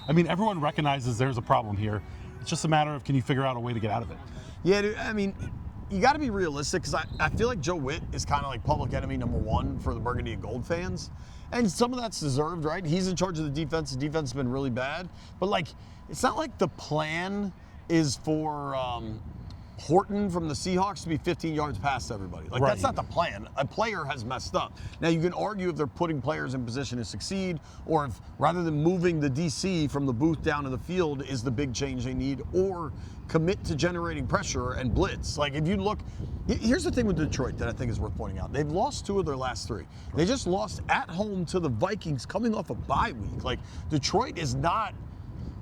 I mean, everyone recognizes there's a problem here. It's just a matter of, can you figure out a way to get out of it? Yeah, dude, I mean, you got to be realistic, because I feel like Joe Witt is kind of like public enemy #1 for the Burgundy and Gold fans. And some of that's deserved, right? He's in charge of the defense. The defense has been really bad. But, like, it's not like the plan is for Horton from the Seahawks to be 15 yards past everybody. Like, that's not the plan. A player has messed up. Now, you can argue if they're putting players in position to succeed, or if rather than moving the DC from the booth down to the field is the big change they need, or commit to generating pressure and blitz. Like, if you look, here's the thing with Detroit that I think is worth pointing out. They've lost 2 of their last 3. They just lost at home to the Vikings coming off a bye week. Like, Detroit is not,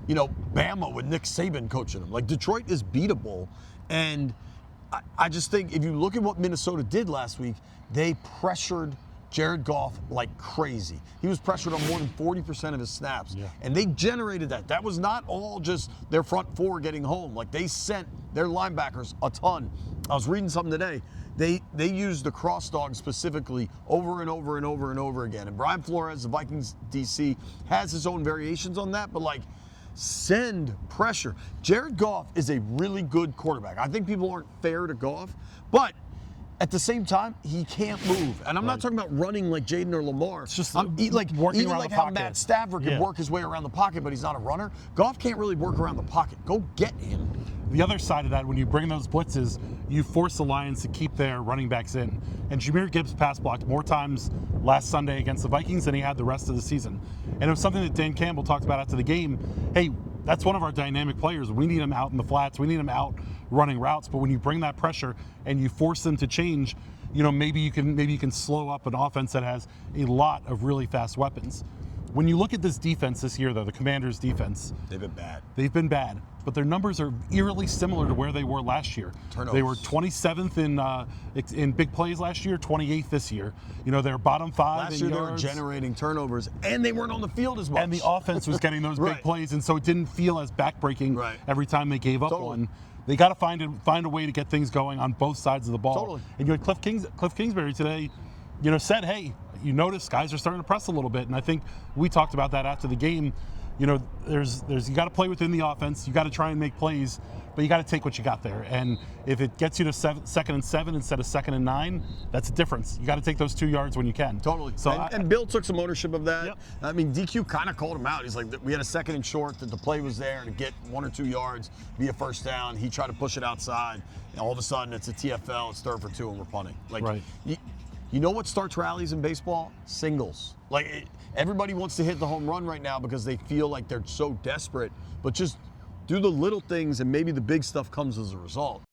Bama with Nick Saban coaching them. Like, Detroit is beatable. And I just think if you look at what Minnesota did last week, they pressured Jared Goff like crazy. He was pressured on more than 40% of his snaps. Yeah. And they generated that. That was not all just their front 4 getting home. Like, they sent their linebackers a ton. I was reading something today. They used the cross dog specifically over and over and over and over again. And Brian Flores, the Vikings DC, has his own variations on that, but like, send pressure. Jared Goff is a really good quarterback. I think people aren't fair to Goff, but at the same time, he can't move. And I'm not talking about running like Jaden or Lamar. It's just working around the how pocket. Matt Stafford can work his way around the pocket, but he's not a runner. Goff can't really work around the pocket. Go get him. The other side of that, when you bring those blitzes, you force the Lions to keep their running backs in. And Jahmyr Gibbs pass blocked more times last Sunday against the Vikings than he had the rest of the season. And it was something that Dan Campbell talked about after the game. Hey, that's one of our dynamic players. We need him out in the flats. We need him out running routes. But when you bring that pressure and you force them to change, maybe you can slow up an offense that has a lot of really fast weapons. When you look at this defense this year, though, the Commanders' defense, they've been bad. They've been bad, but their numbers are eerily similar to where they were last year. Turnovers. They were 27th in big plays last year, 28th this year. They're bottom 5 last in year yards. They were generating turnovers, and they weren't on the field as much. And the offense was getting those big plays, and so it didn't feel as backbreaking every time they gave up one. They got to find a way to get things going on both sides of the ball. Totally. And you had Cliff Kingsbury today, said, hey, you notice guys are starting to press a little bit, and I think we talked about that after the game. There's you got to play within the offense. You got to try and make plays, but you got to take what you got there. And if it gets you to 2nd and 7 instead of 2nd and 9, that's a difference. You got to take those 2 yards when you can. Totally. So and Bill took some ownership of that. Yep. I mean, DQ kind of called him out. He's like, we had a 2nd and short, that the play was there to get 1 or 2 yards, be a first down. He tried to push it outside, and all of a sudden it's a TFL. It's 3rd for 2, and we're punting. Like, you know what starts rallies in baseball? Singles. Like, everybody wants to hit the home run right now because they feel like they're so desperate, but just do the little things and maybe the big stuff comes as a result.